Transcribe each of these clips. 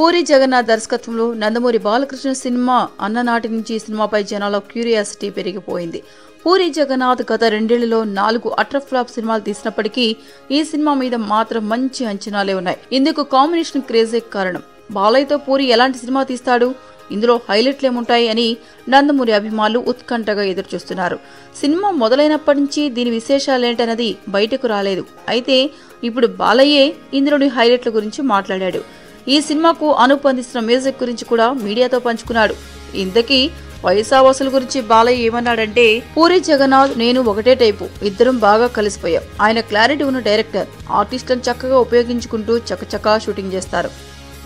పూరి జగన్నాథ్ దర్శకత్వంలో నందమూరి బాలకృష్ణ సినిమా అన్ననాటి నుంచి సినిమాపై జనాల క్యూరియాసిటీ పెరిగిపోయింది. పూరి జగన్నాథ్ గత 2 ఏళ్లలో 4 అటర్ ఫ్లాప్ సినిమాలు తీసినప్పటికీ ఈ సినిమా మీద మాత్రం మంచి అంచనాలే ఉన్నాయి. ఇందుకు కాంబినేషన్ క్రేజే కారణం. బాలయ్యతో పూరి ఎలాంటి సినిమా తీస్తాడు, ఇందులో హైలైట్లేముంటాయి అని నందమూరి అభిమానులు ఉత్కంఠగా ఎదురుచూస్తున్నారు. సినిమా మొదలైనప్పటి నుంచి దీని విశేషాలేంటన్నది బయటకు రాలేదు. అయితే ఇప్పుడు బాలయ్యే ఇందులోని హైలైట్ల గురించి మాట్లాడాడు. ఈ సినిమాకు అనూప్ అందిస్తున్న మ్యూజిక్ గురించి కూడా మీడియాతో పంచుకున్నాడు. ఇంతకీ పైసా వసూలు గురించి బాలయ్య ఏమన్నాడంటే, పూరి జగన్నాథ్ నేను ఒకటే టైపు, ఇద్దరం బాగా కలిసిపోయాం. ఆయన క్లారిటీ ఉన్న డైరెక్టర్, ఆర్టిస్టులను చక్కగా ఉపయోగించుకుంటూ చకచకా షూటింగ్ చేస్తారు.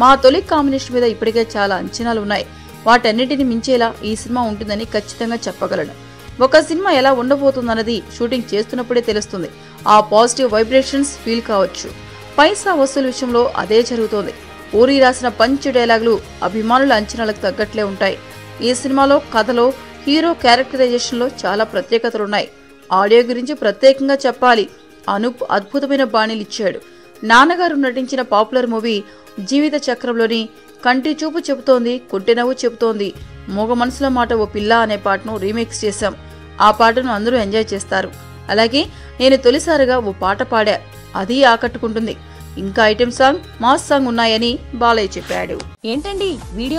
మా తొలి కాంబినేషన్ మీద ఇప్పటికే చాలా అంచనాలు ఉన్నాయి. వాటన్నిటిని మించేలా ఈ సినిమా ఉంటుందని ఖచ్చితంగా చెప్పగలను. ఒక సినిమా ఎలా ఉండబోతుందన్నది షూటింగ్ చేస్తున్నప్పుడే తెలుస్తుంది. ఆ పాజిటివ్ వైబ్రేషన్స్ ఫీల్ కావచ్చు. పైసా వసూలు విషయంలో అదే జరుగుతోంది. పూరి రాసిన పంచ్ డైలాగులు అభిమానుల అంచనాలకు తగ్గట్లే ఉంటాయి. ఈ సినిమాలో కథలో, హీరో క్యారెక్టరైజేషన్లో చాలా ప్రత్యేకతలున్నాయి. ఆడియో గురించి ప్రత్యేకంగా చెప్పాలి. అనూప్ అద్భుతమైన బాణీలిచ్చాడు. నాన్నగారు నటించిన పాపులర్ మూవీ జీవిత చక్రంలోని కంటి చూపు చెబుతోంది, కొట్టె నవ్వు చెబుతోంది, మోగ మనసుల మాట ఓ పిల్ల అనే పాటను రీమేక్స్ చేశాం. ఆ పాటను అందరూ ఎంజాయ్ చేస్తారు. అలాగే నేను తొలిసారిగా ఓ పాట పాడా, అది ఆకట్టుకుంటుంది. ఇంకా ఐటెం సాంగ్, మాస్ సాంగ్ ఉన్నాయని బాలయ్య చెప్పాడు. ఏంటండి వీడియో